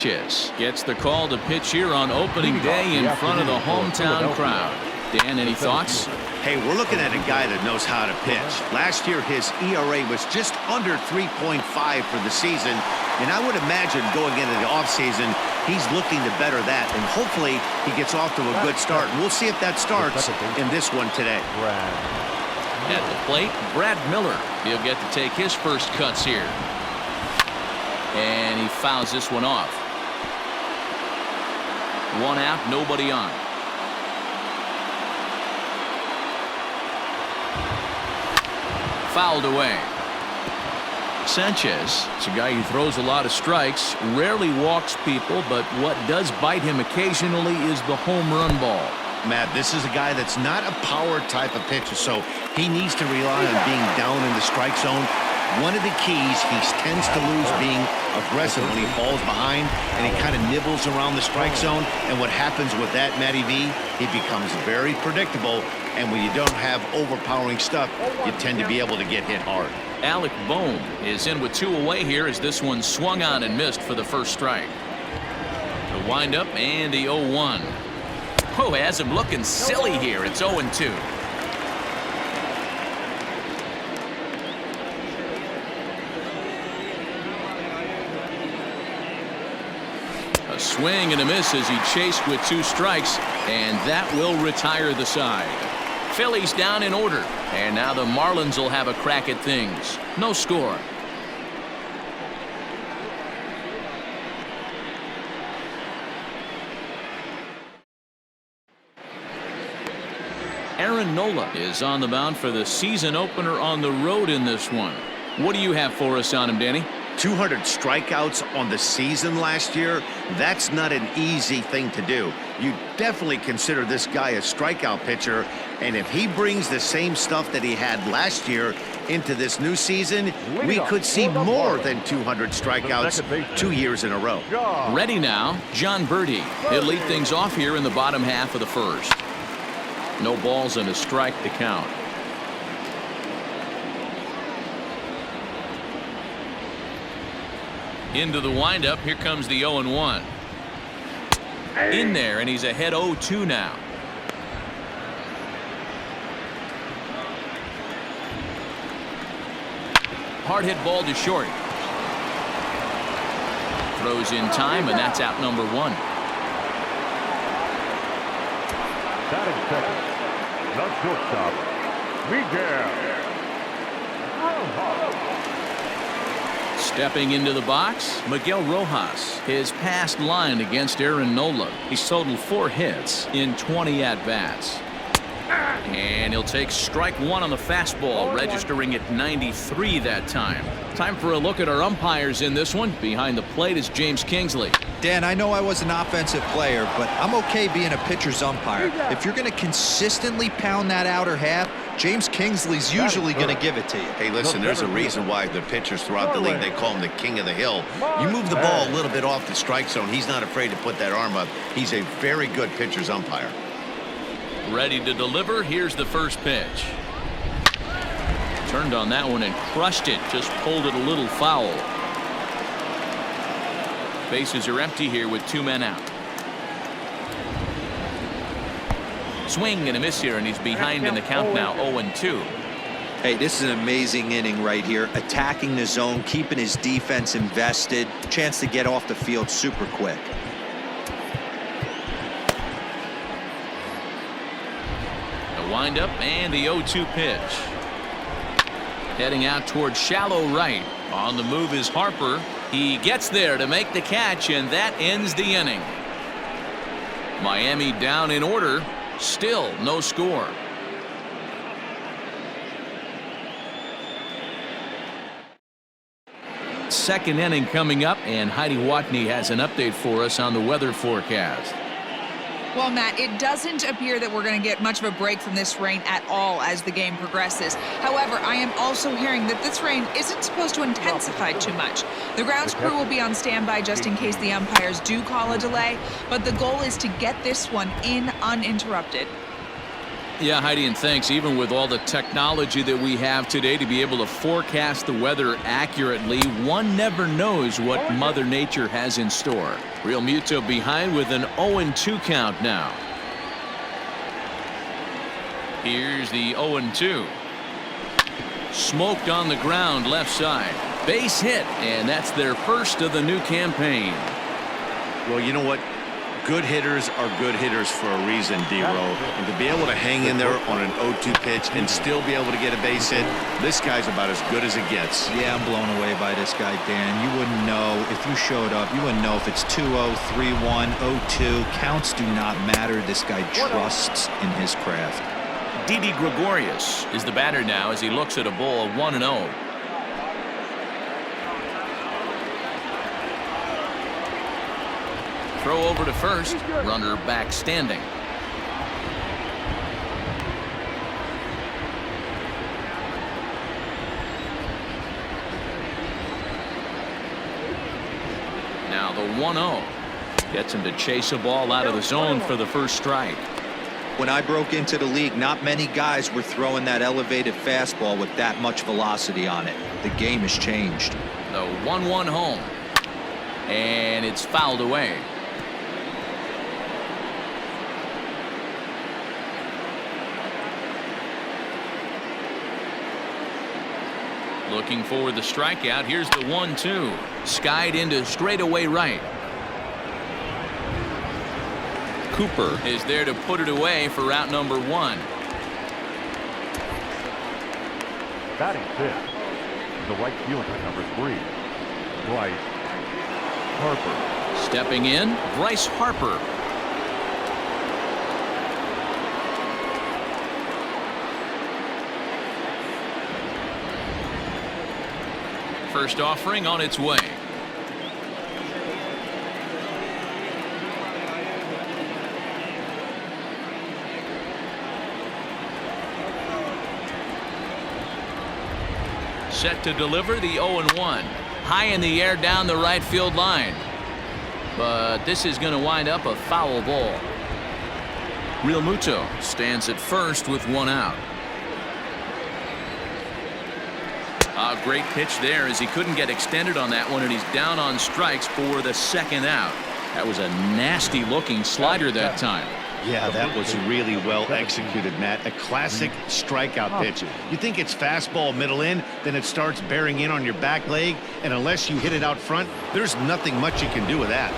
Gets the call to pitch here on opening day in front of the hometown crowd. Dan, any thoughts? Hey, we're looking at a guy that knows how to pitch. Last year, his ERA was just under 3.5 for the season, and I would imagine going into the offseason, he's looking to better that, and hopefully he gets off to a good start. And we'll see if that starts in this one today. At the plate, Brad Miller. He'll get to take his first cuts here. And he fouls this one off. 1 out, nobody on. Fouled away. Sanchez, it's a guy who throws a lot of strikes, rarely walks people, but what does bite him occasionally is the home run ball. Matt, this is a guy that's not a power type of pitcher, so he needs to rely on being down in the strike zone. One of the keys, he tends to lose being aggressive when he falls behind, and he kind of nibbles around the strike zone. And what happens with that, Matty V, he becomes very predictable, and when you don't have overpowering stuff, you tend to be able to get hit hard. Alec Bohm is in with 2 away here as this one swung on and missed for the first strike. The windup and the 0-1. Oh, has him looking silly here. It's 0-2. A swing and a miss as he chased with 2 strikes, and that will retire the side. Phillies down in order, and now the Marlins will have a crack at things. No score. Aaron Nola is on the mound for the season opener on the road in this one. What do you have for us on him, Danny? 200 strikeouts on the season last year. That's not an easy thing to do. You definitely consider this guy a strikeout pitcher, and if he brings the same stuff that he had last year into this new season, we could see more than 200 strikeouts 2 years in a row. Ready now, John Birdie. He'll lead things off here in the bottom half of the first. No balls and a strike to count. Into the windup. Here comes the 0-1. In there, and he's ahead 0-2 now. Hard hit ball to short. Throws in time, and that's out number 1. Batting second, the shortstop, Miguel. Stepping into the box, Miguel Rojas. His past line against Aaron Nola. He's totaled 4 hits in 20 at-bats. And he'll take strike 1 on the fastball, registering at 93 that time. Time for a look at our umpires in this one. Behind the plate is James Kingsley. Dan, I know I was an offensive player, but I'm okay being a pitcher's umpire. If you're going to consistently pound that outer half, James Kingsley's usually going to give it to you. Hey, listen, there's a reason why the pitchers throughout the league, they call him the king of the hill. You move the ball a little bit off the strike zone, he's not afraid to put that arm up. He's a very good pitcher's umpire. Ready to deliver. Here's the first pitch. Turned on that one and crushed it. Just pulled it a little foul. Bases are empty here with 2 men out. Swing and a miss here, and he's behind in the count now, 0-2. Hey, this is an amazing inning right here. Attacking the zone, keeping his defense invested. Chance to get off the field super quick. The windup and the 0-2 pitch. Heading out towards shallow right. On the move is Harper. He gets there to make the catch, and that ends the inning. Miami down in order. Still no score. Second inning coming up, and Heidi Watney has an update for us on the weather forecast. Well, Matt, it doesn't appear that we're going to get much of a break from this rain at all as the game progresses. However, I am also hearing that this rain isn't supposed to intensify too much. The grounds crew will be on standby just in case the umpires do call a delay, but the goal is to get this one in uninterrupted. Yeah, Heidi, and thanks. Even with all the technology that we have today to be able to forecast the weather accurately, one never knows what Mother Nature has in store. Real Muto behind with an 0-2 count now. Here's the 0-2. Smoked on the ground left side. Base hit, and that's their first of the new campaign. Well, you know what? Good hitters are good hitters for a reason, D-Row. And to be able to hang in there on an 0-2 pitch and still be able to get a base hit, this guy's about as good as it gets. Yeah, I'm blown away by this guy, Dan. You wouldn't know if you showed up. You wouldn't know if it's 2-0, 3-1, 0-2. Counts do not matter. This guy trusts in his craft. Didi Gregorius is the batter now as he looks at a ball 1-0. Throw over to first. Runner back standing. Now the 1-0. Gets him to chase a ball out of the zone for the first strike. When I broke into the league, not many guys were throwing that elevated fastball with that much velocity on it. The game has changed. The 1-1 home. And it's fouled away. Looking for the strikeout. Here's the 1-2. Skied into straightaway right. Cooper is there to put it away for route number 1. Batting fifth, the right fielder, number 3, Bryce Harper. Stepping in, Bryce Harper. First offering on its way. Set to deliver the 0-1. High in the air down the right field line. But this is going to wind up a foul ball. Real Muto stands at first with 1 out. A great pitch there as he couldn't get extended on that one, and he's down on strikes for the 2nd out. That was a nasty looking slider that time. Yeah, that was really well executed, Matt. A classic strikeout pitch. You think it's fastball middle in, then it starts bearing in on your back leg, and unless you hit it out front, there's nothing much you can do with that.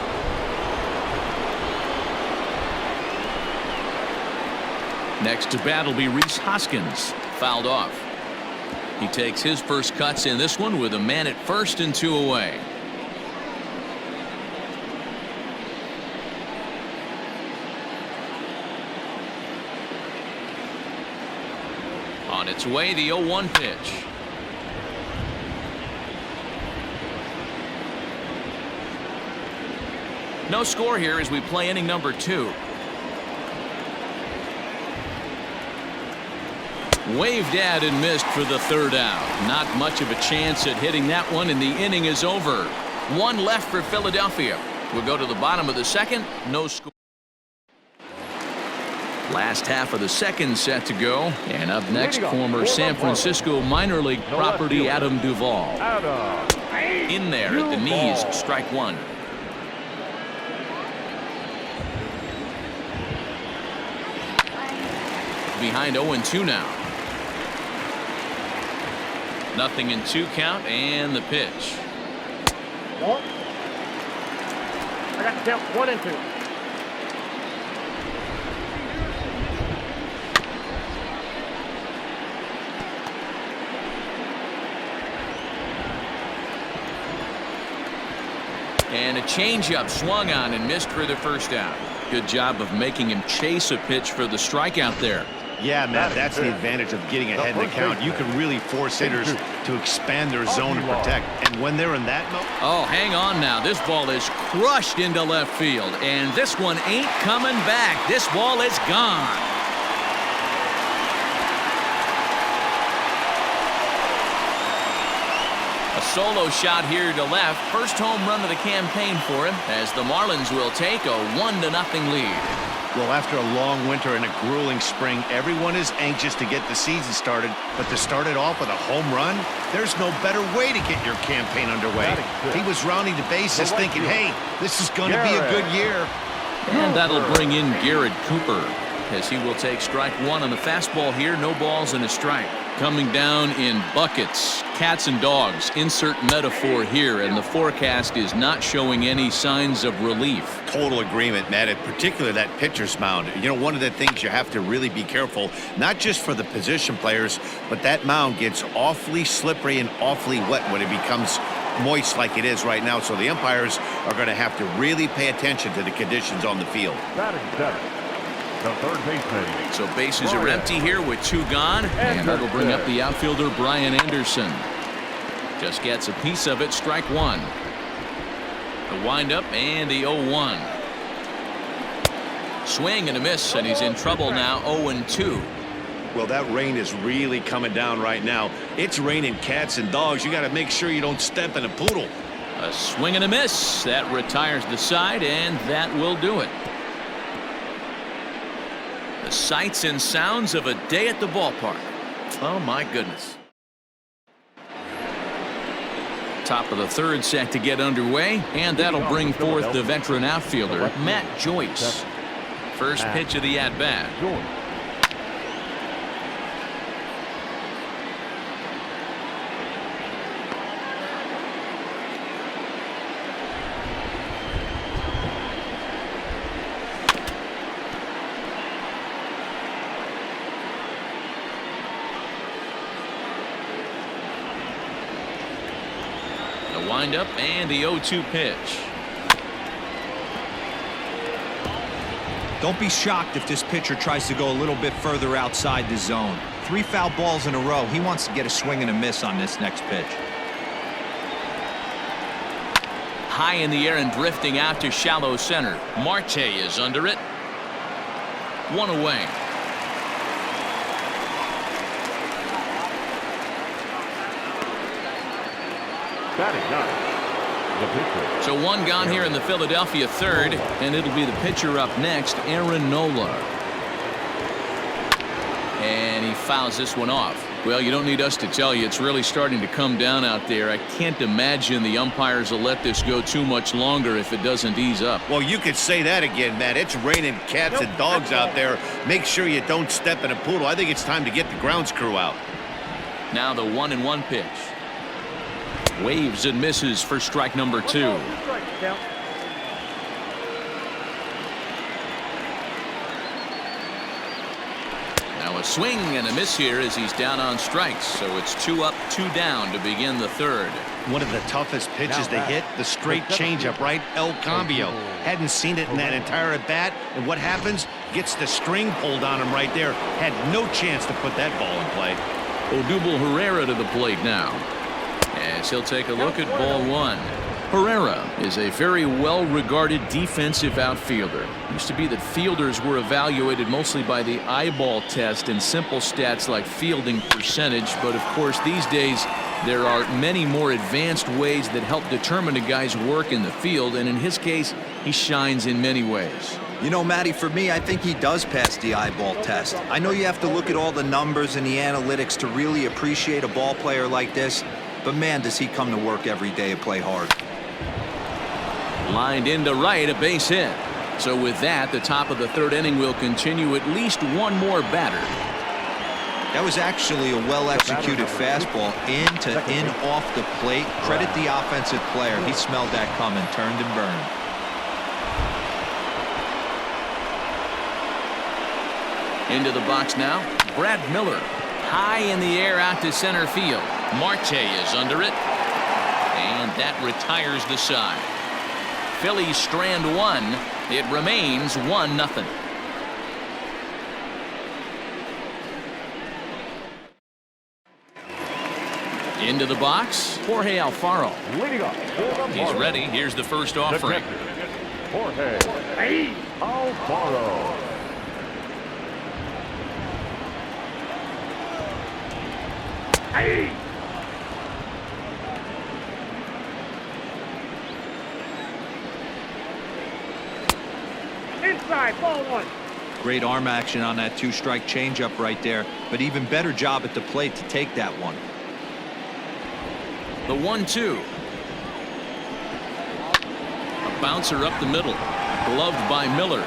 Next to bat will be Rhys Hoskins. Fouled off. He takes his first cuts in this one with a man at first and 2 away. On its way, the 0-1 pitch. No score here as we play inning number 2. Waved at and missed for the 3rd out. Not much of a chance at hitting that one, and the inning is over. 1 left for Philadelphia. We'll go to the bottom of the 2nd. No score. Last half of the 2nd set to go. And up next, former San Francisco minor league property Adam Duvall. In there at the knees, strike 1. Behind 0-2 now. Nothing in 2 count, and the pitch. I got to count 1 and 2. And a changeup swung on and missed for the 1st out. Good job of making him chase a pitch for the strikeout there. Yeah, Matt, that's the advantage of getting ahead in the count. You can really force hitters to expand their zone and protect. And when they're in that mode. Oh, hang on now. This ball is crushed into left field. And this one ain't coming back. This ball is gone. A solo shot here to left. First home run of the campaign for him as the Marlins will take a 1-0 lead. Well, after a long winter and a grueling spring, everyone is anxious to get the season started. But to start it off with a home run, there's no better way to get your campaign underway. He was rounding the bases thinking, hey, this is going to be a good year. And that'll bring in Garrett Cooper, as he will take strike one on the fastball here. No balls and a strike. Coming down in buckets, cats and dogs, insert metaphor here, and the forecast is not showing any signs of relief. Total agreement, Matt, in particular that pitcher's mound. You know, one of the things you have to really be careful, not just for the position players, but that mound gets awfully slippery and awfully wet when it becomes moist like it is right now. So the umpires are going to have to really pay attention to the conditions on the field. Batting seventh, the third baseman. So bases are empty here with two gone, and that'll bring up the outfielder Brian Anderson. Just gets a piece of it, strike one. The windup and the 0-1. Swing and a miss, and he's in trouble now. 0-2. Well, that rain is really coming down right now. It's raining cats and dogs. You got to make sure you don't step in a poodle. A swing and a miss. That retires the side, and that will do it. The sights and sounds of a day at the ballpark. Oh, my goodness. Top of the third set to get underway, and that'll bring forth the veteran outfielder, Matt Joyce. First pitch of the at-bat. Windup and the 0-2 pitch. Don't be shocked if this pitcher tries to go a little bit further outside the zone. 3 foul balls in a row. He wants to get a swing and a miss on this next pitch. High in the air and drifting out to shallow center. Marte is under it. One away. Batting ninth, the pitcher. So one gone here in the Philadelphia third, and it'll be the pitcher up next, Aaron Nola. And he fouls this one off. Well, you don't need us to tell you, it's really starting to come down out there. I can't imagine the umpires will let this go too much longer if it doesn't ease up. Well, you could say that again, Matt. It's raining cats and dogs out there. Make sure you don't step in a poodle. I think it's time to get the grounds crew out. Now the 1-1 pitch. Waves and misses for strike number 2. Now a swing and a miss here as he's down on strikes. So it's 2 up, 2 down to begin the third. One of the toughest pitches to hit, the straight changeup, right? El Cambio. Hadn't seen it in that entire at bat. And what happens? Gets the string pulled on him right there. Had no chance to put that ball in play. Odubel Herrera to the plate now, as he'll take a look at ball 1. Herrera is a very well-regarded defensive outfielder. It used to be that fielders were evaluated mostly by the eyeball test and simple stats like fielding percentage, but of course these days there are many more advanced ways that help determine a guy's work in the field, and in his case he shines in many ways. You know, Matty, for me, I think he does pass the eyeball test. I know you have to look at all the numbers and the analytics to really appreciate a ball player like this, but man, does he come to work every day and play hard. Lined into right, a base hit. So with that, the top of the third inning will continue. At least one more batter. That was actually a well-executed fastball in off the plate. Credit the offensive player. He smelled that coming, turned and burned. Into the box now, Brad Miller. High in the air out to center field. Marte is under it, and that retires the side. Phillies strand 1. It remains 1-0. Into the box, Jorge Alfaro. Leading off. He's ready. Here's the first offering. Jorge Alfaro. Hey! Inside, ball 1. Great arm action on that 2-strike changeup right there, but even better job at the plate to take that one. The 1-2. A bouncer up the middle. Gloved by Miller.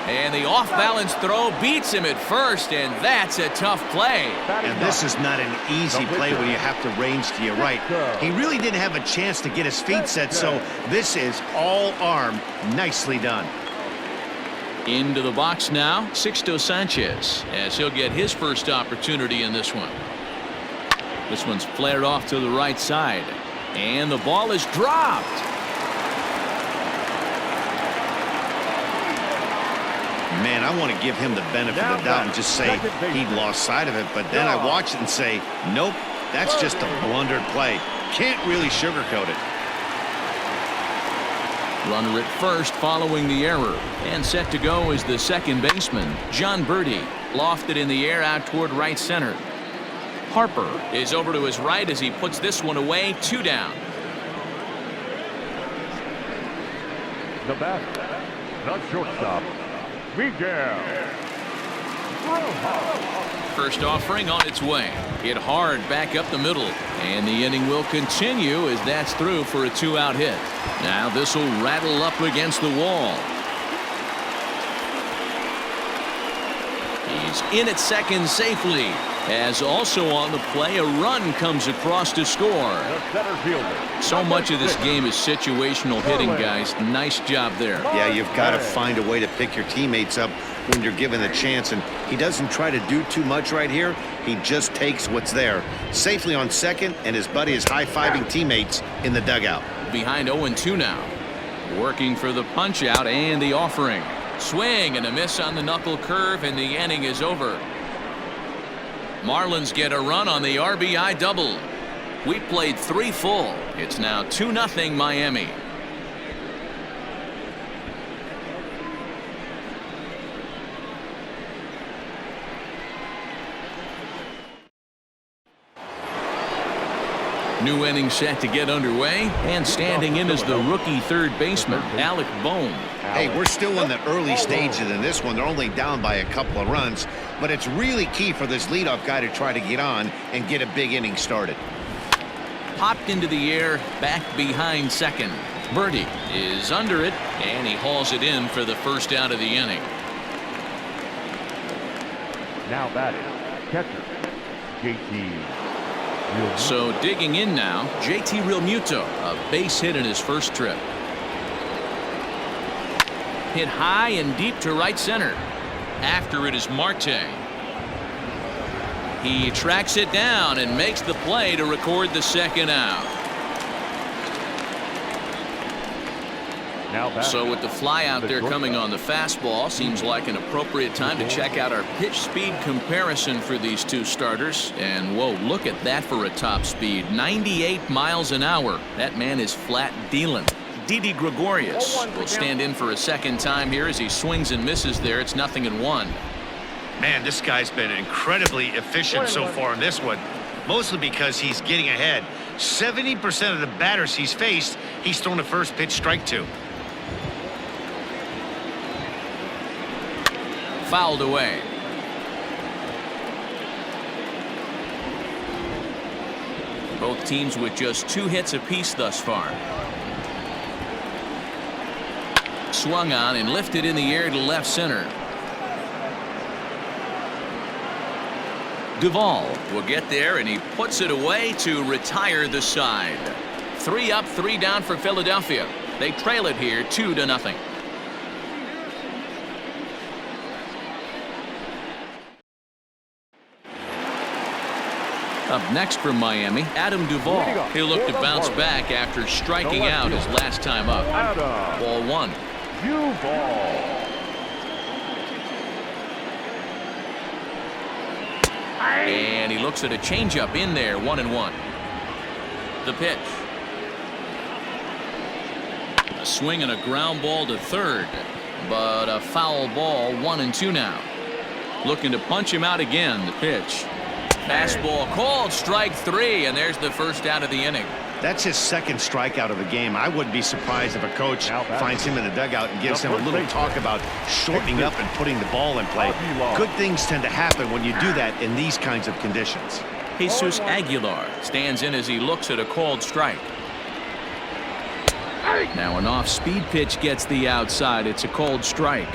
And the off-balance throw beats him at first, and that's a tough play. And this is not an easy play when you have to range to your right. He really didn't have a chance to get his feet set, so this is all arm. Nicely done. Into the box now, Sixto Sanchez, as he'll get his first opportunity in this one. This one's flared off to the right side, and the ball is dropped. Man, I want to give him the benefit of the doubt and just say he'd lost sight of it, but then I watch it and say, nope, that's just a blundered play. Can't really sugarcoat it. Runner at first following the error, and set to go is the second baseman, John Birdie, lofted in the air out toward right center. Harper is over to his right as he puts this one away, 2 down. The batter, the shortstop, Miguel Rojas. First offering on its way. Hit hard back up the middle, and the inning will continue as that's through for a 2-out hit. Now this will rattle up against the wall. He's in at second safely, as also on the play a run comes across to score. The center fielder. So much of this game is situational hitting, guys. Nice job there. Yeah, you've got to find a way to pick your teammates up when you're given the chance, and he doesn't try to do too much right here. He just takes what's there. Safely on second, and his buddy is high-fiving teammates in the dugout. Behind 0-2 now. Working for the punch out and the offering. Swing and a miss on the knuckle curve, and the inning is over. Marlins get a run on the RBI double. We played 3 full. It's now 2-0 Miami. New inning set to get underway, and standing in is the rookie third baseman, Alec Bohm. Hey, we're still in the early stages in this one. They're only down by a couple of runs, but it's really key for this leadoff guy to try to get on and get a big inning started. Popped into the air, back behind second. Birdie is under it, and he hauls it in for the first out of the inning. Now batting, catcher, JT. So digging in now, JT Realmuto, a base hit in his first trip. Hit high and deep to right center. After it is Marte. He tracks it down and makes the play to record the second out. So with the fly out there coming on the fastball, seems like an appropriate time to check out our pitch speed comparison for these two starters. And whoa, look at that for a top speed. 98 miles an hour. That man is flat dealing. Didi Gregorius will stand in for a second time here as he swings and misses there. It's 0-1. Man, this guy's been incredibly efficient so far in this one, mostly because he's getting ahead. 70% of the batters he's faced, he's thrown a first pitch strike to. Fouled away. Both teams with just 2 hits apiece thus far. Swung on and lifted in the air to left center. Duvall will get there, and he puts it away to retire the side. 3 up, 3 down for Philadelphia. They trail it here 2-0. Up next from Miami, Adam Duvall. He'll look to bounce back after striking out his last time up. Ball 1. Duvall. And he looks at a changeup in there, 1-1. The pitch. A swing and a ground ball to third, but a foul ball, 1-2 now. Looking to punch him out again. The pitch. Fastball called, strike 3, and there's the first out of the inning. That's his second strikeout of the game. I wouldn't be surprised if a coach finds him in the dugout and gives him a little talk about shortening up and putting the ball in play. Good things tend to happen when you do that in these kinds of conditions. Jesus Aguilar stands in as he looks at a called strike. Now an off-speed pitch gets the outside. It's a called strike.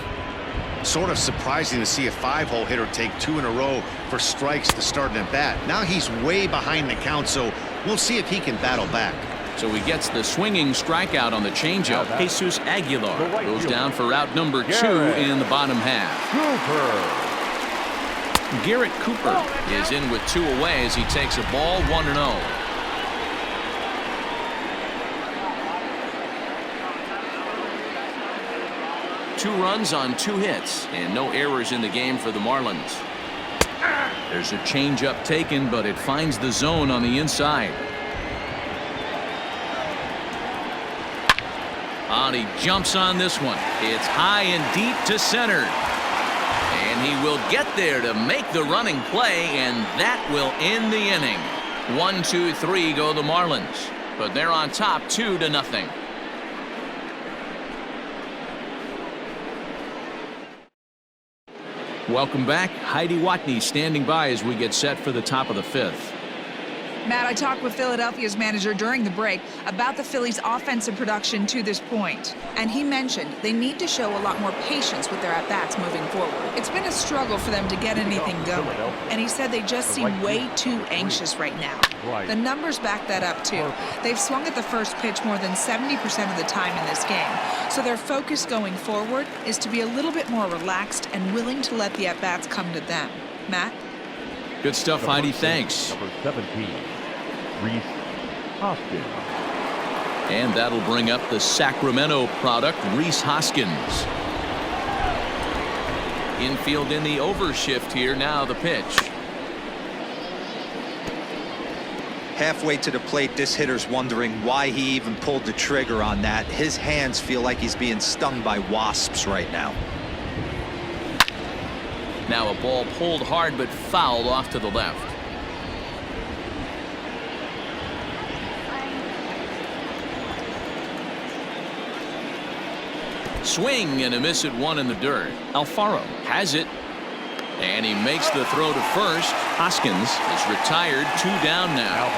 Sort of surprising to see a 5-hole hitter take 2 in a row for strikes to start an at-bat. Now he's way behind the count, so we'll see if he can battle back. So he gets the swinging strikeout on the changeup. Jesus Aguilar goes down for out number 2 in the bottom half. Garrett Cooper is in with 2 away as he takes a ball 1-0. Two runs on 2 hits and no errors in the game for the Marlins. There's a changeup taken, but it finds the zone on the inside. And he jumps on this one. It's high and deep to center. And he will get there to make the running play, and that will end the inning. 1-2-3 go the Marlins, but they're on top 2-0. Welcome back. Heidi Watney standing by as we get set for the top of the 5th. Matt, I talked with Philadelphia's manager during the break about the Phillies' offensive production to this point, and he mentioned they need to show a lot more patience with their at-bats moving forward. It's been a struggle for them to get anything going, and he said they just seem way too anxious right now. The numbers back that up, too. They've swung at the first pitch more than 70% of the time in this game, so their focus going forward is to be a little bit more relaxed and willing to let the at-bats come to them. Matt? Good stuff, Heidi. Thanks. Number 17, Rhys Hoskins. And that'll bring up the Sacramento product, Rhys Hoskins. Infield in the overshift here. Now the pitch. Halfway to the plate, this hitter's wondering why he even pulled the trigger on that. His hands feel like he's being stung by wasps right now. Now a ball pulled hard but fouled off to the left. Swing and a miss at 1 in the dirt. Alfaro has it. And he makes the throw to first. Hoskins is retired. 2 down now.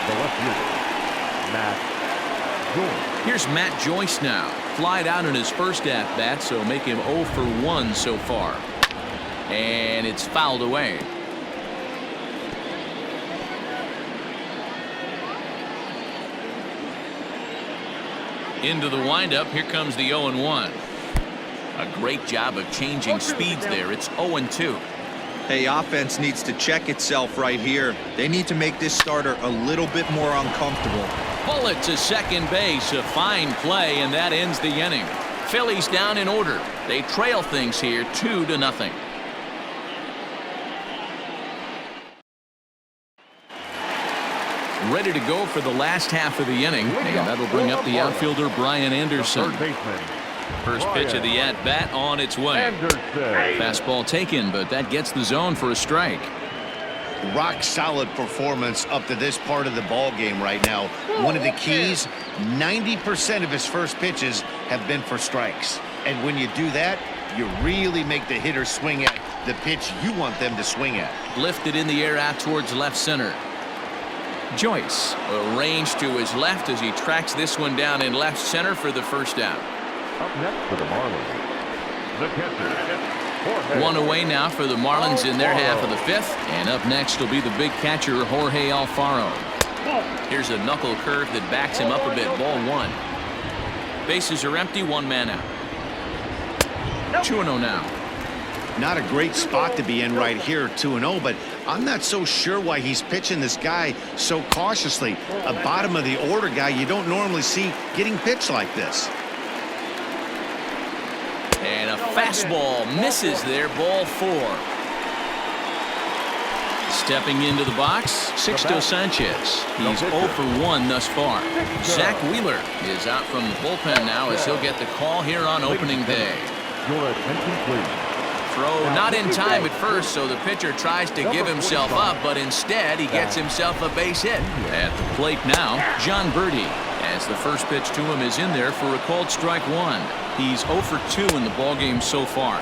The left fielder, Matt Joyce. Here's Matt Joyce now. Flied out in his first at-bat, so make him 0 for 1 so far. And it's fouled away. Into the windup. Here comes the 0-1. A great job of changing speeds there. It's 0-2. Hey, offense needs to check itself right here. They need to make this starter a little bit more uncomfortable. Bullet to second base. A fine play, and that ends the inning. Phillies down in order. They trail things here 2-0. Ready to go for the last half of the inning, and that'll bring up the outfielder Brian Anderson. First pitch of the at-bat on its way. Fastball taken, but that gets the zone for a strike. Rock solid performance up to this part of the ball game right now. One of the keys, 90% of his first pitches have been for strikes. And when you do that, you really make the hitter swing at the pitch you want them to swing at. Lifted in the air out towards left center. Joyce arranged to his left as he tracks this one down in left center for the first out. Up next for the Marlins, the catcher, Jorge. 1 away now for the Marlins in their half of the 5th. And up next will be the big catcher, Jorge Alfaro. Here's a knuckle curve that backs him up a bit. Ball 1. Bases are empty. 1 man out. 2-0 now. Not a great spot to be in right here, 2-0, but I'm not so sure why he's pitching this guy so cautiously. A bottom of the order guy you don't normally see getting pitched like this. And a fastball misses there. Ball 4. Stepping into the box, Sixto Sanchez. He's 0 for 1 thus far. Zach Wheeler is out from the bullpen now as he'll get the call here on opening day. Your attention, please. Throw not in time at first, so the pitcher tries to give himself up, but instead he gets himself a base hit. At the plate now, John Birdie, as the first pitch to him is in there for a called strike one. He's 0 for 2 in the ballgame so far.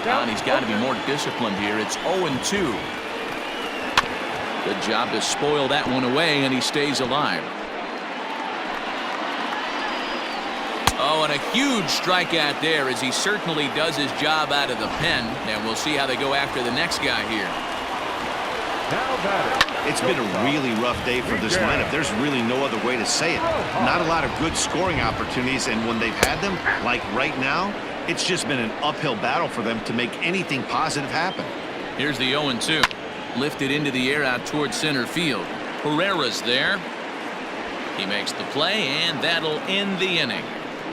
And he's got to be more disciplined here. It's 0-2. Good job to spoil that one away, and he stays alive. Oh, and a huge strikeout there, as he certainly does his job out of the pen. And we'll see how they go after the next guy here. It's been a really rough day for this lineup. There's really no other way to say it. Not a lot of good scoring opportunities, and when they've had them, like right now, it's just been an uphill battle for them to make anything positive happen. Here's the 0-2. Lifted into the air out towards center field. Herrera's there. He makes the play, and that'll end the inning.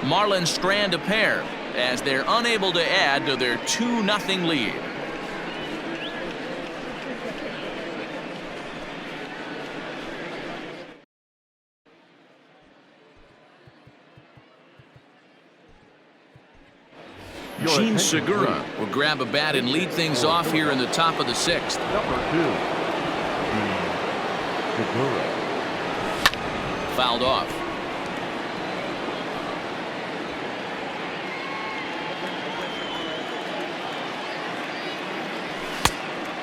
Marlins strand a pair as they're unable to add to their 2-0 lead. Gene Segura will grab a bat and lead things off here in the top of the 6th. Number 2, Segura. Fouled off.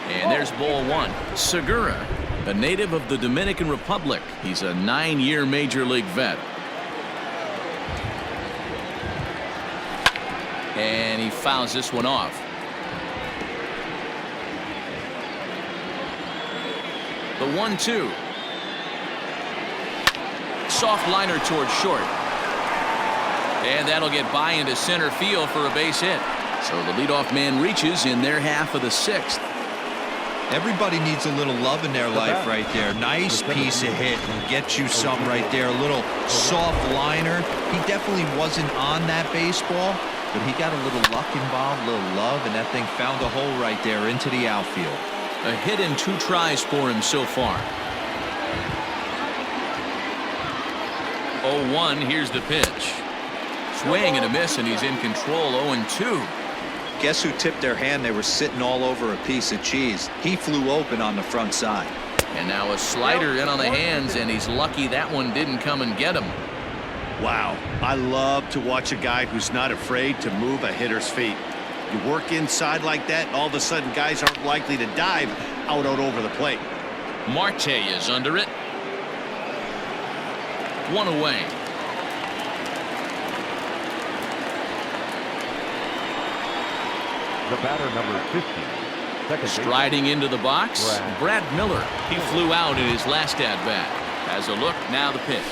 And there's ball 1. Segura, a native of the Dominican Republic. He's a 9-year major league vet. And he fouls this one off. The 1-2. Soft liner towards short. And that'll get by into center field for a base hit. So the leadoff man reaches in their half of the 6th. Everybody needs a little love in their life right there. Nice piece of hit and get you something right there. A little soft liner. He definitely wasn't on that baseball, but he got a little luck involved, a little love, and that thing found a hole right there into the outfield. A hit and 2 tries for him so far. 0-1, here's the pitch. Swing and a miss, and he's in control. 0-2. Guess who tipped their hand? They were sitting all over a piece of cheese. He flew open on the front side. And now a slider in on the hands, and he's lucky that one didn't come and get him. Wow, I love to watch a guy who's not afraid to move a hitter's feet. You work inside like that, all of a sudden guys aren't likely to dive out over the plate. Marte is under it. 1 away. The batter, number 50. Second Striding into the box, Brad Miller. He flew out in his last at-bat. Has a look, now the pitch.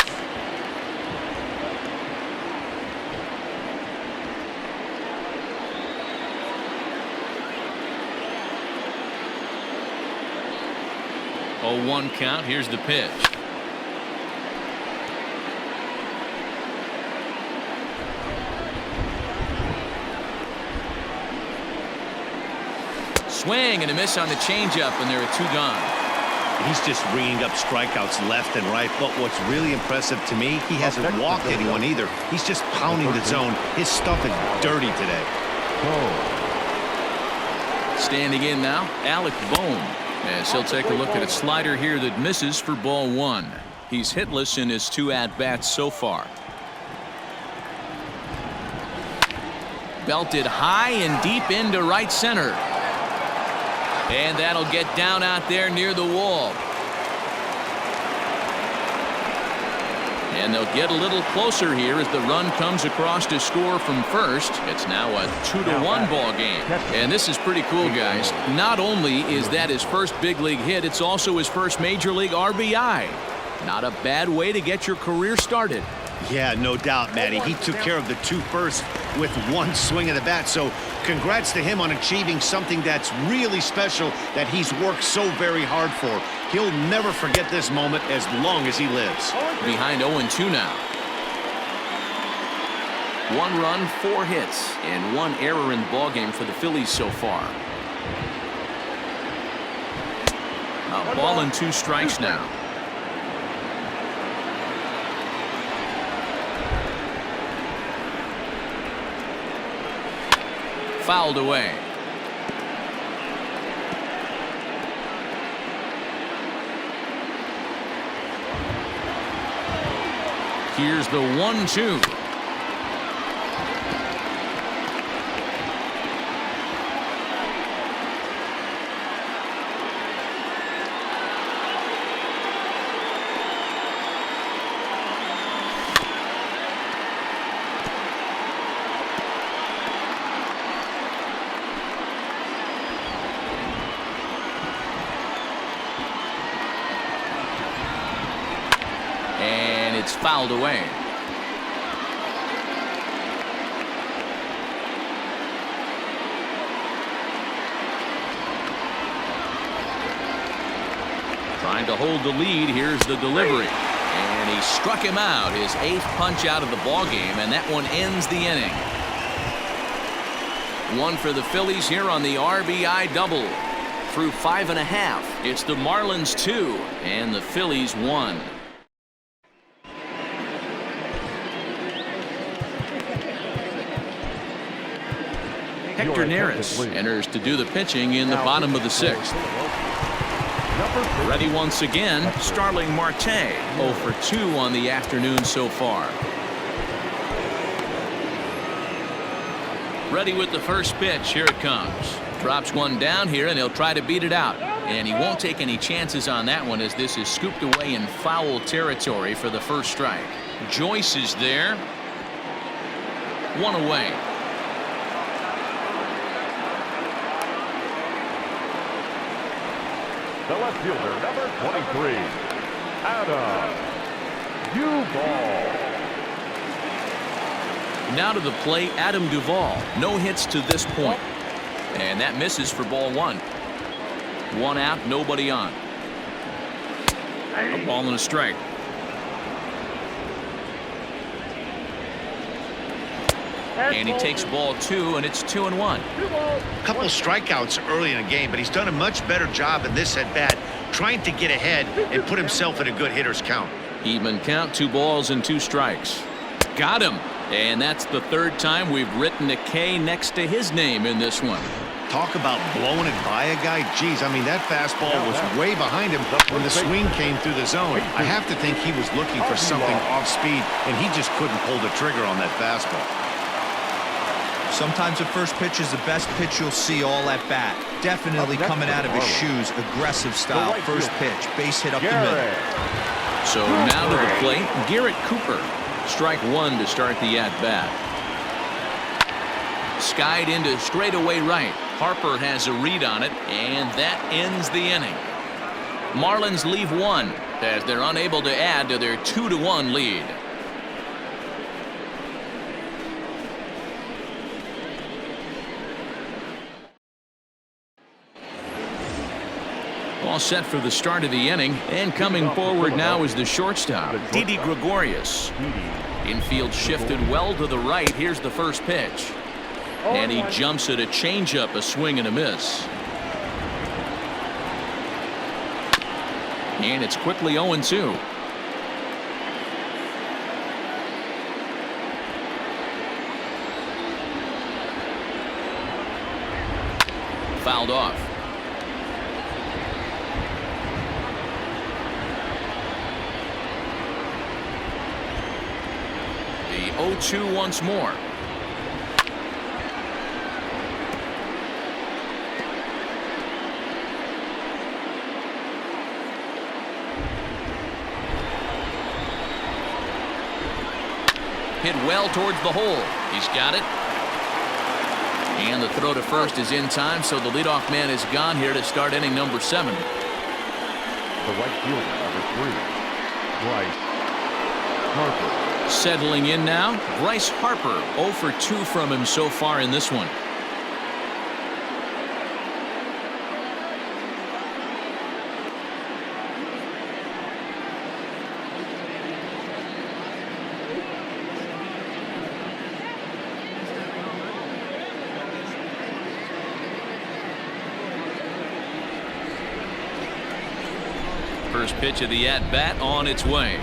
Oh, 1 count. Here's the pitch. Swing and a miss on the changeup, and there are 2 gone. He's just ringing up strikeouts left and right, but what's really impressive to me, he hasn't walked anyone either. He's just pounding the zone. His stuff is dirty today. Standing in now, Alec Bohm, as he'll take a look at a slider here that misses for ball 1. He's hitless in his 2 at-bats so far. Belted high and deep into right center. And that'll get down out there near the wall. And they'll get a little closer here as the run comes across to score from first. It's now a 2-1 ball game. And this is pretty cool, guys. Not only is that his first big league hit, it's also his first major league RBI. Not a bad way to get your career started. Yeah, no doubt, Matty. He took care of the 2 first with 1 swing of the bat. So congrats to him on achieving something that's really special that he's worked so very hard for. He'll never forget this moment as long as he lives. Behind 0-2 now. 1 run, 4 hits, and 1 error in the ballgame for the Phillies so far. A ball and 2 strikes now. Fouled away. Here's the 1-2. And it's fouled away. Trying to hold the lead. Here's the delivery. And he struck him out. His 8th punch out of the ballgame, and that one ends the inning. One for the Phillies here on the RBI double. Through 5.5, it's the Marlins 2 and the Phillies 1. Hector Neris enters to do the pitching in the bottom of the 6th. Ready once again, Starling Marte, 0 for 2 on the afternoon so far. Ready with the first pitch. Here it comes. Drops one down here, and he'll try to beat it out. And he won't take any chances on that one, as this is scooped away in foul territory for the first strike. Joyce is there. One away. The left fielder, number 23, Adam Duvall. Now to the plate, Adam Duvall. No hits to this point. And that misses for ball 1. 1 out, nobody on. A ball and a strike. And he takes ball 2, and it's 2-1. A couple of strikeouts early in the game, but he's done a much better job in this at-bat, trying to get ahead and put himself in a good hitter's count. Even count, 2 balls and 2 strikes. Got him. And that's the 3rd time we've written a K next to his name in this one. Talk about blowing it by a guy. Geez, I mean, that fastball was way behind him when the swing came through the zone. I have to think he was looking for something off speed, and he just couldn't pull the trigger on that fastball. Sometimes the first pitch is the best pitch you'll see all at bat. Definitely coming out of his shoes. Aggressive style. First pitch. Base hit up the middle. So now to the plate, Garrett Cooper. Strike 1 to start the at-bat. Skied into straightaway right. Harper has a read on it, and that ends the inning. Marlins leave 1 as they're unable to add to their 2-1 lead. All set for the start of the inning, and coming forward now is the shortstop, Didi Gregorius. Infield shifted well to the right. Here's the first pitch. And he jumps at a changeup, a swing and a miss. And it's quickly 0-2. Fouled off. The 0-2 once more. Hit well towards the hole. He's got it. And the throw to first is in time, so the leadoff man is gone here to start inning number 7. The right fielder, number 3, Bryce Harper. Settling in now, Bryce Harper. 0 for 2 from him so far in this one. First pitch of the at-bat on its way.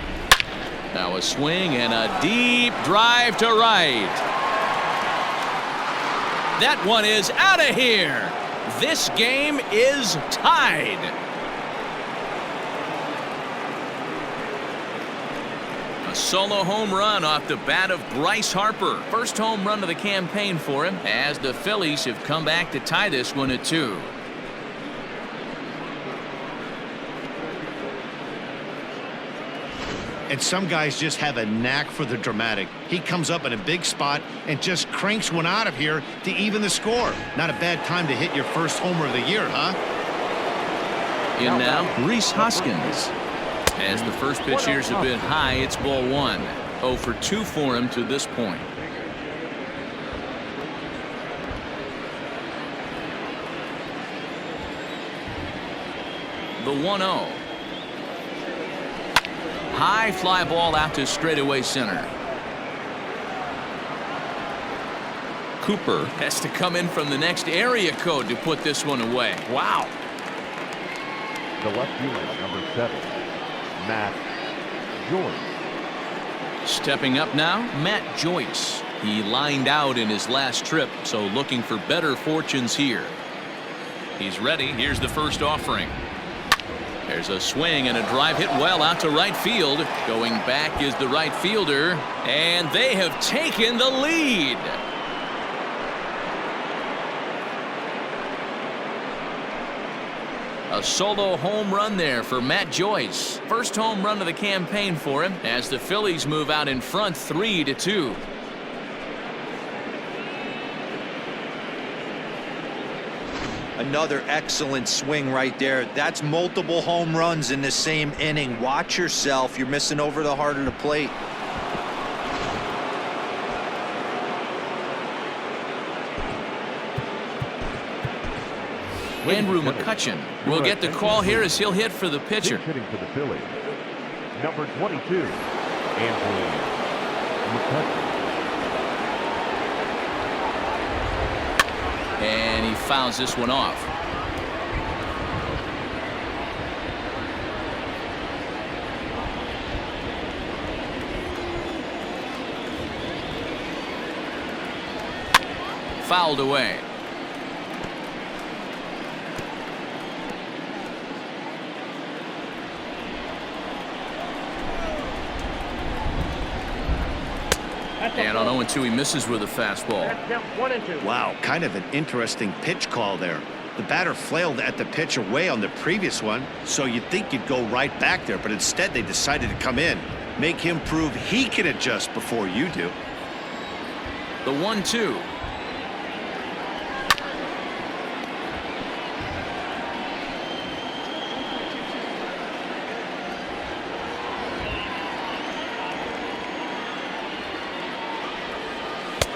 Now a swing and a deep drive to right. That one is out of here. This game is tied. A Solo home run off the bat of Bryce Harper. First home run of the campaign for him, as the Phillies have come back to tie this one at 2. And some guys just have a knack for the dramatic. He comes up in a big spot and just cranks one out of here to even the score. Not a bad time to hit your first homer of the year, huh? In now, Rhys Hoskins. As the first pitch here's a bit high, it's ball 1. 0 for 2 for him to this point. The 1-0. High fly ball out to straightaway center. Cooper has to come in from the next area code to put this one away. Wow. The left fielder, number 7, Matt Joyce. Stepping up now, Matt Joyce. He lined out in his last trip, so looking for better fortunes here. He's ready. Here's the first offering. There's a swing and a drive hit well out to right field. Going back is the right fielder, and they have taken the lead. A solo home run there for Matt Joyce. First home run of the campaign for him as the Phillies move out in front 3-2. Another excellent swing right there. That's multiple home runs in the same inning. Watch yourself. You're missing over the heart of the plate. Andrew McCutchen will get the call here as he'll hit for the pitcher. Hitting for the Phillies, number 22, Andrew McCutchen. And he fouls this one off. Fouled away. And on 0-2, he misses with a fastball. Wow, kind of an interesting pitch call there. The batter flailed at the pitch away on the previous one, so you'd think you'd go right back there, but instead they decided to come in. Make him prove he can adjust before you do. The 1-2.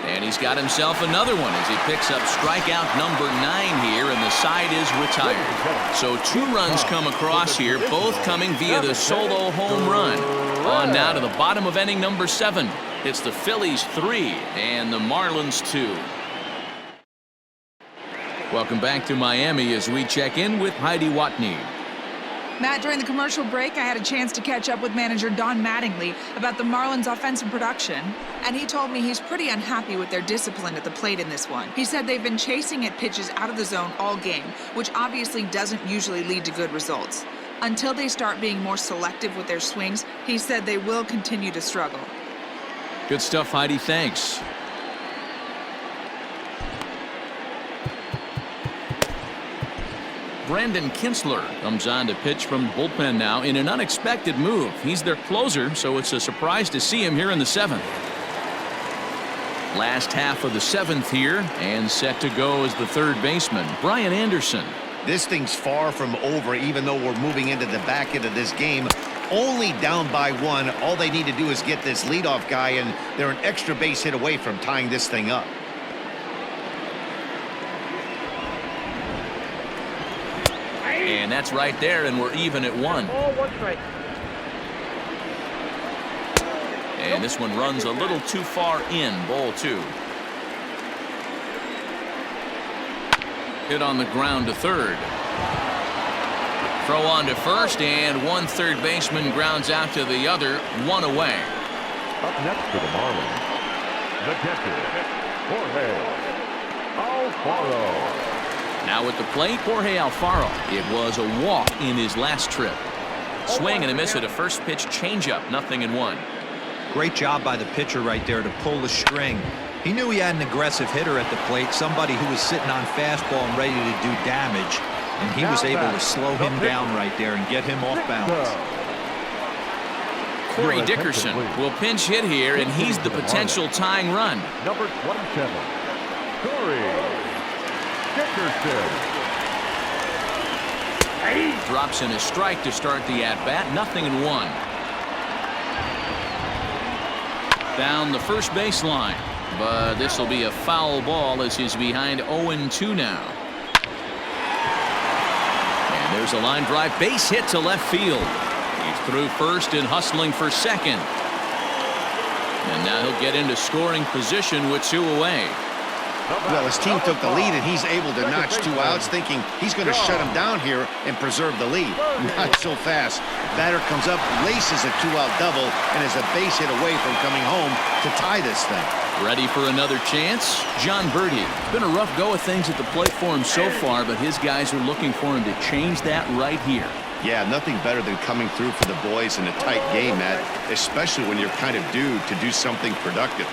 And he's got himself another one as he picks up strikeout number 9 here, and the side is retired. So 2 runs come across here, both coming via the solo home run. On now to the bottom of inning number 7. It's the Phillies 3 and the Marlins 2. Welcome back to Miami as we check in with Heidi Watney. Matt, during the commercial break, I had a chance to catch up with manager Don Mattingly about the Marlins' offensive production, and he told me he's pretty unhappy with their discipline at the plate in this one. He said they've been chasing at pitches out of the zone all game, which obviously doesn't usually lead to good results. Until they start being more selective with their swings, he said they will continue to struggle. Good stuff, Heidi. Thanks. Brandon Kinsler comes on to pitch from the bullpen now in an unexpected move. He's their closer, so it's a surprise to see him here in the 7th. Last half of the 7th here, and set to go as the third baseman, Brian Anderson. This thing's far from over, even though we're moving into the back end of this game. Only down by 1. All they need to do is get this leadoff guy, and they're an extra base hit away from tying this thing up. And that's right there, and we're even at 1. And this one runs a little too far in, ball 2. Hit on the ground to third. Throw on to first, and one third baseman grounds out to the other, 1 away. Up next for the Marlins, the catcher, Jorge Alfaro. Now at the plate, Jorge Alfaro. It was a walk in his last trip. Swing and a miss at a first pitch changeup, 0-1. Great job by the pitcher right there to pull the string. He knew he had an aggressive hitter at the plate, somebody who was sitting on fastball and ready to do damage, and he was able to slow him down right there and get him off balance. Corey Dickerson will pinch hit here, and he's the potential tying run. Number 27, Corey Dickerson. Drops in a strike to start the at-bat. 0-1. Down the first baseline, but this will be a foul ball as he's behind 0-2 now. And there's a line drive base hit to left field. He's through first and hustling for second. And now he'll get into scoring position with 2 away. Well, his team took the lead, and he's able to notch 2 outs, thinking he's going to shut him down here and preserve the lead. Not so fast. Batter comes up, laces a 2-out double, and is a base hit away from coming home to tie this thing. Ready for another chance? John Birdie. Been a rough go of things at the plate for him so far, but his guys are looking for him to change that right here. Yeah, nothing better than coming through for the boys in a tight game, Matt, especially when you're kind of due to do something productive.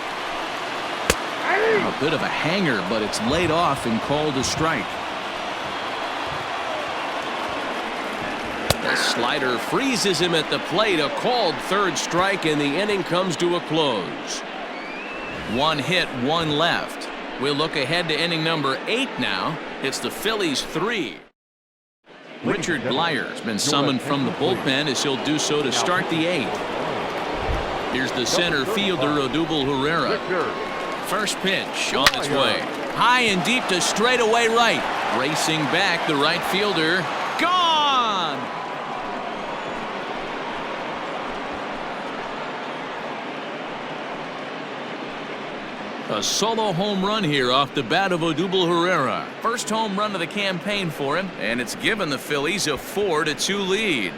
A bit of a hanger, but it's laid off and called a strike. The slider freezes him at the plate. A called third strike, and the inning comes to a close. 1 hit, 1 left. We'll look ahead to inning number 8 now. It's the Phillies 3. Richard Blyer's been summoned from the bullpen as he'll do so to start the 8th. Here's the center fielder, Odubel Herrera. First pitch on its way. High and deep to straightaway right. Racing back, the right fielder. Gone! A solo home run here off the bat of Odubel Herrera. First home run of the campaign for him, and it's given the Phillies a 4-2 lead.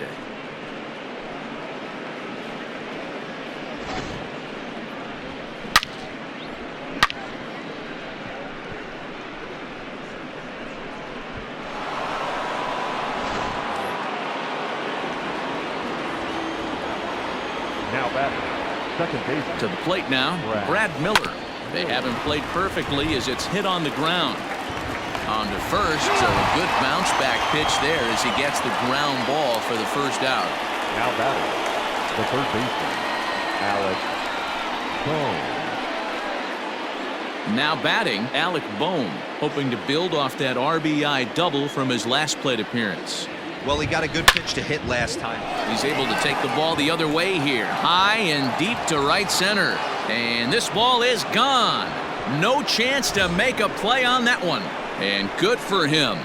Now batting, second baseman. To the plate now, Brad Miller. They have him played perfectly as it's hit on the ground. On to first, so a good bounce back pitch there as he gets the ground ball for the first out. Now batting, the third baseman, Alex Bohm. Now batting, Alec Bohm, hoping to build off that RBI double from his last plate appearance. Well, he got a good pitch to hit last time. He's able to take the ball the other way here. High and deep to right center. And this ball is gone. No chance to make a play on that one. And good for him.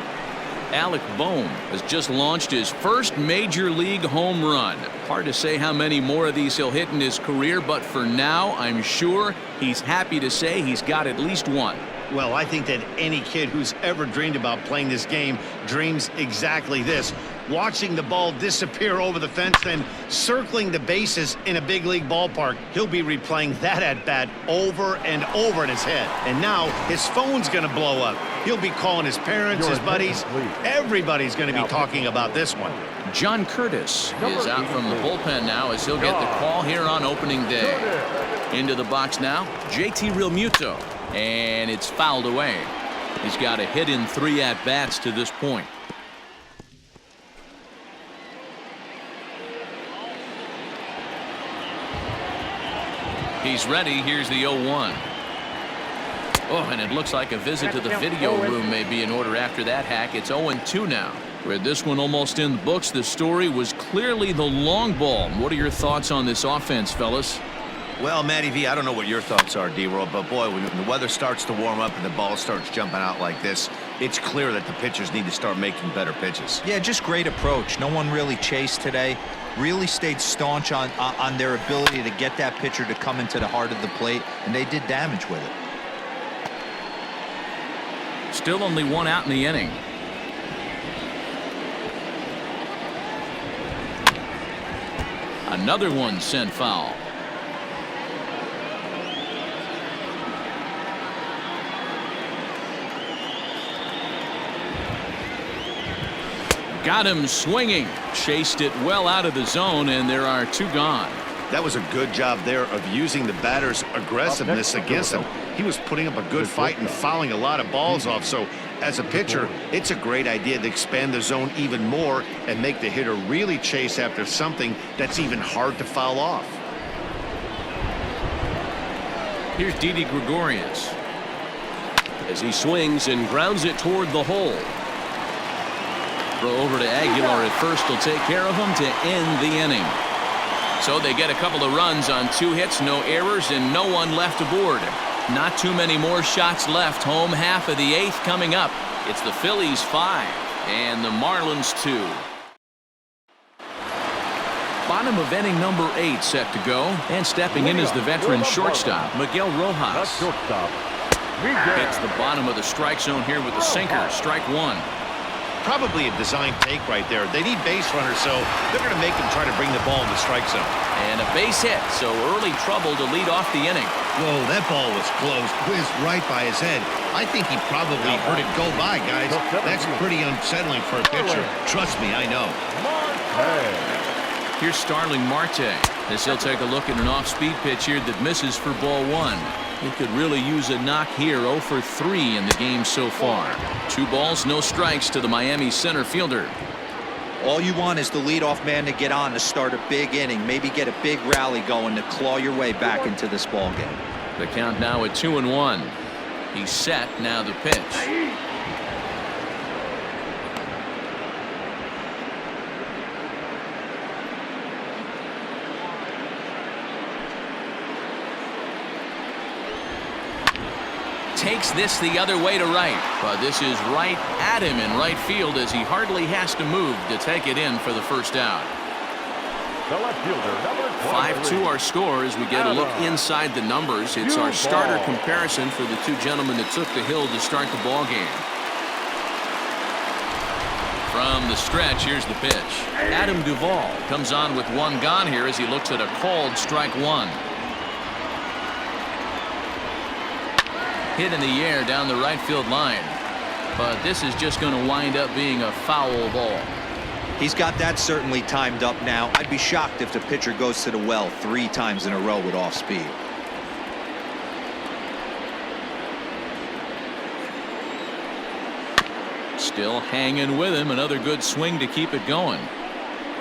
Alec Bohm has just launched his first major league home run. Hard to say how many more of these he'll hit in his career, but for now, I'm sure he's happy to say he's got at least one. Well, I think that any kid who's ever dreamed about playing this game dreams exactly this. Watching the ball disappear over the fence, then circling the bases in a big league ballpark. He'll be replaying that at-bat over and over in his head. And now his phone's going to blow up. He'll be calling his parents, his buddies. Everybody's going to be talking about this one. John Curtis is out from the bullpen now as he'll get the call here on opening day. Into the box now, JT Realmuto. And it's fouled away. He's got a hit in 3 at-bats to this point. He's ready. Here's the 0-1. Oh, and it looks like a visit to the video room may be in order after that hack. It's 0-2 now. With this one almost in the books, the story was clearly the long ball. What are your thoughts on this offense, fellas? Well, Matty V, I don't know what your thoughts are, D-Roll, but boy, when the weather starts to warm up and the ball starts jumping out like this, it's clear that the pitchers need to start making better pitches. Yeah, just great approach. No one really chased today. Really stayed staunch on their ability to get that pitcher to come into the heart of the plate, and they did damage with it. Still only 1 out in the inning. Another one sent foul. Got him swinging. Chased it well out of the zone, and there are 2 gone. That was a good job there of using the batter's aggressiveness against him. He was putting up a good fight and fouling a lot of balls off. So as a pitcher, it's a great idea to expand the zone even more and make the hitter really chase after something that's even hard to foul off. Here's Didi Gregorius as he swings and grounds it toward the hole. Throw over to Aguilar at first will take care of him to end the inning. So they get a couple of runs on 2 hits, no errors, and no one left aboard. Not too many more shots left. Home half of the 8th coming up. It's the Phillies 5 and the Marlins 2. Bottom of inning number 8 set to go, and stepping in is the veteran shortstop Miguel Rojas. Hits the bottom of the strike zone here with the sinker. Strike 1. Probably a design take right there. They need base runners, so they're going to make him try to bring the ball in the strike zone. And a base hit, so early trouble to lead off the inning. Whoa, that ball was close, whizzed right by his head. I think he probably heard it go by, guys. That's pretty unsettling for a pitcher. Trust me, I know. Here's Starling Marte as he'll take a look at an off-speed pitch here that misses for ball 1. He could really use a knock here. 0 for 3 in the game so far. 2 balls, no strikes to the Miami center fielder. All you want is the leadoff man to get on to start a big inning, maybe get a big rally going to claw your way back into this ball game. The count now at 2-1. He's set. Now the pitch. Takes this the other way to right, but this is right at him in right field as he hardly has to move to take it in for the first out. 5-2 our score as we get a look inside the numbers. It's our starter comparison for the 2 gentlemen that took the hill to start the ball game. From the stretch, here's the pitch. Adam Duvall comes on with 1 gone here as he looks at a called strike 1. Hit in the air down the right field line, but this is just going to wind up being a foul ball. He's got that certainly timed up now. I'd be shocked if the pitcher goes to the well 3 times in a row with off speed. Still hanging with him. Another good swing to keep it going.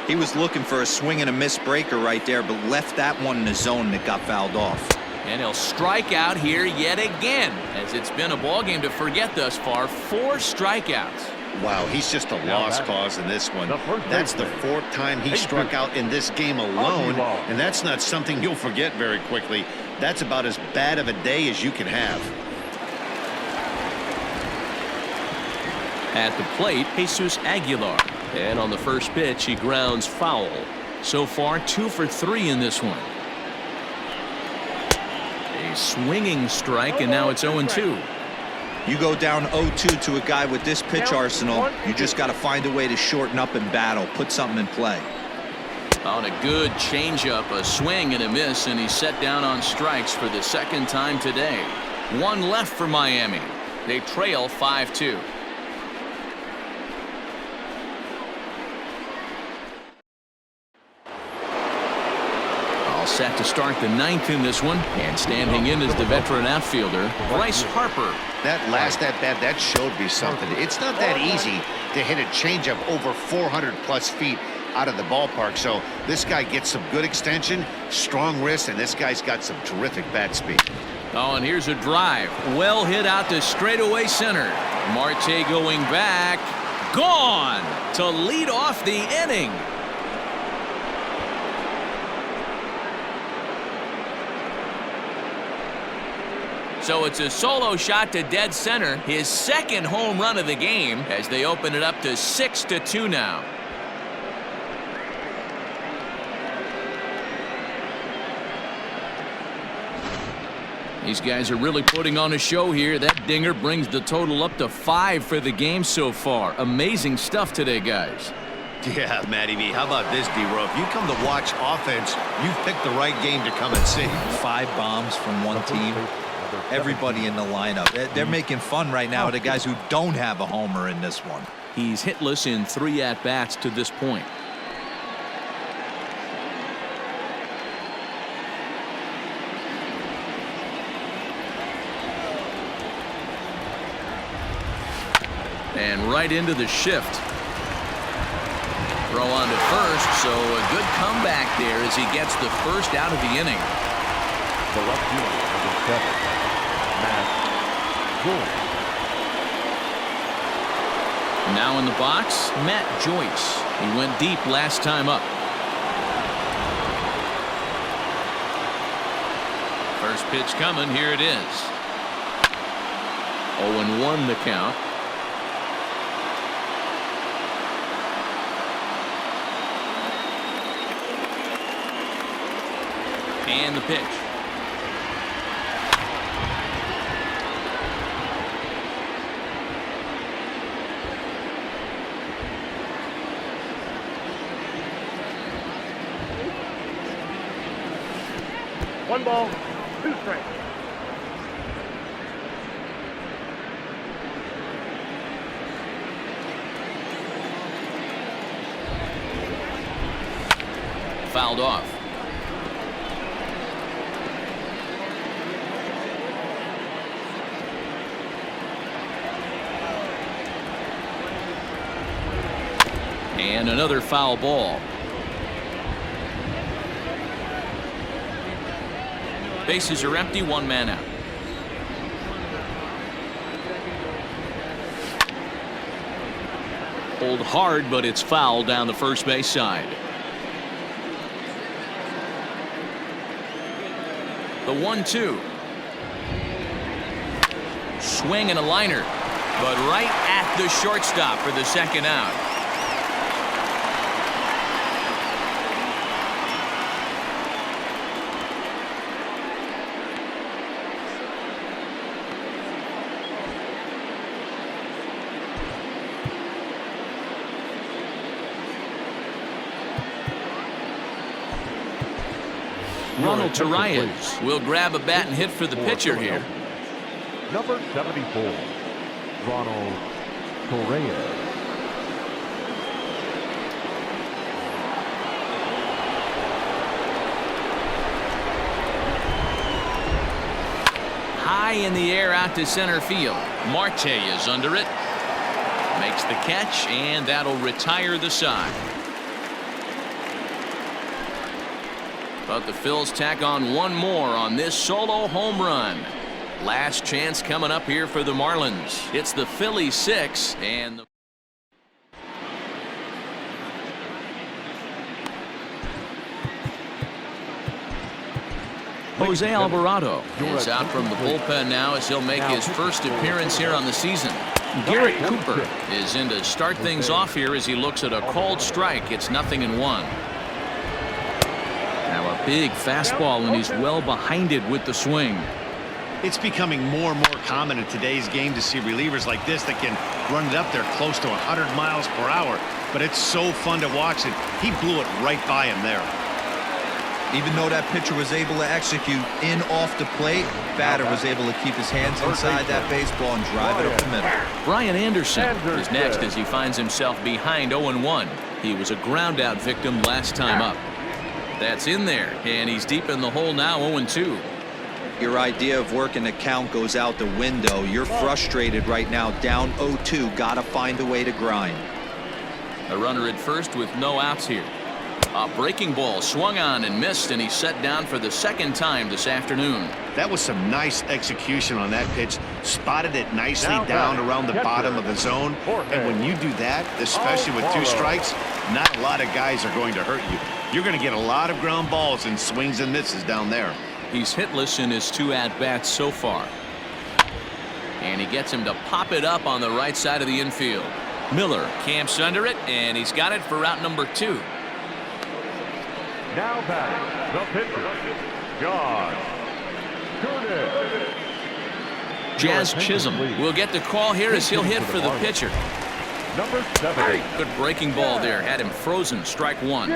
He was looking for a swing and a miss breaker right there, but left that one in the zone that got fouled off. And he'll strike out here yet again, as it's been a ball game to forget thus far. 4 strikeouts. Wow, he's just a lost cause in this one. That's the 4th time he struck out in this game alone, and that's not something you'll forget very quickly. That's about as bad of a day as you can have. At the plate, Jesus Aguilar. And on the first pitch, he grounds foul. So far, 2 for 3 in this one. A swinging strike, and now it's 0-2. You go down 0-2 to a guy with this pitch arsenal, you just got to find a way to shorten up and battle, put something in play. On a good changeup, a swing and a miss, and he's set down on strikes for the 2nd time today. 1 left for Miami. They trail 5-2. Set to start the 9th in this one, and standing in is the veteran outfielder Bryce Harper. That last at bat, that showed me something. It's not that easy to hit a changeup over 400+ feet out of the ballpark. So this guy gets some good extension, strong wrist, and this guy's got some terrific bat speed. Oh, and here's a drive. Well hit out to straightaway center. Marte going back. Gone to lead off the inning. So it's a solo shot to dead center, his 2nd home run of the game, as they open it up to 6-2 now. These guys are really putting on a show here. That dinger brings the total up to 5 for the game so far. Amazing stuff today, guys. Yeah, Matty V, how about this, D-Row? If you come to watch offense, you've picked the right game to come and see. 5 bombs from one team. Everybody in the lineup. They're making fun right now of the guys who don't have a homer in this one. He's hitless in 3 at-bats to this point. And right into the shift. Throw on to first, so a good comeback there as he gets the first out of the inning. The left fielder, number 7, Matt Joyce. Now in the box, Matt Joyce. He went deep last time up. First pitch coming, here it is. 0-1 the count. And the pitch. One ball, 2 strikes. Fouled off. And another foul ball. Bases are empty, 1 man out. Pulled hard, but it's foul down the first base side. The 1-2. Swing and a liner, but right at the shortstop for the second out. Ronald Torreyes will grab a bat and hit for the pitcher here. Number 74, Ronald Torreyes. High in the air out to center field. Marte is under it. Makes the catch, and that'll retire the side. But the Phils tack on one more on this solo home run. Last chance coming up here for the Marlins. It's the Phillies 6 and the Jose Alvarado is out from the bullpen now as he'll make his first appearance here on the season. Garrett Cooper is in to start things off here as he looks at a called strike. It's 0-1. Now a big fastball, and he's well behind it with the swing. It's becoming more and more common in today's game to see relievers like this that can run it up there close to 100 miles per hour. But it's so fun to watch it. He blew it right by him there. Even though that pitcher was able to execute in off the plate, batter was able to keep his hands inside that baseball and drive it up the middle. Brian Anderson is next as he finds himself behind 0-1. He was a ground out victim last time up. That's in there, and he's deep in the hole now, 0-2. Your idea of working the count goes out the window. You're frustrated right now, down 0-2. Got to find a way to grind. A runner at first with no outs here. A breaking ball swung on and missed, and he's set down for the second time this afternoon. That was some nice execution on that pitch. Spotted it nicely down around the bottom of the zone. And when you do that, especially with 2 strikes, not a lot of guys are going to hurt you. You're going to get a lot of ground balls and swings and misses down there. He's hitless in his 2 at-bats so far. And he gets him to pop it up on the right side of the infield. Miller camps under it, and he's got it for route number 2. Now batting, the pitcher, Josh Curtis. Jazz Chisholm will get the call here as he'll hit for the pitcher. Number 7. Good breaking ball there. Had him frozen. Strike 1.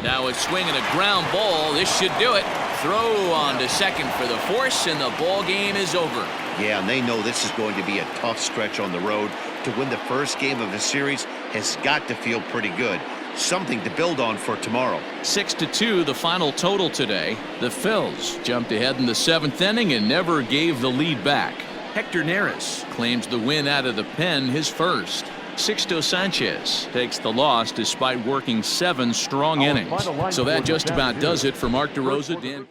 Now a swing and a ground ball. This should do it. Throw on to second for the force, and the ball game is over. Yeah, and they know this is going to be a tough stretch on the road. To win the first game of the series has got to feel pretty good. Something to build on for tomorrow. 6-2 the final total today. The Phils jumped ahead in the 7th inning and never gave the lead back. Hector Neris claims the win out of the pen, his first. Sixto Sanchez takes the loss despite working 7 strong innings. So that just about does it for Mark DeRosa. Dan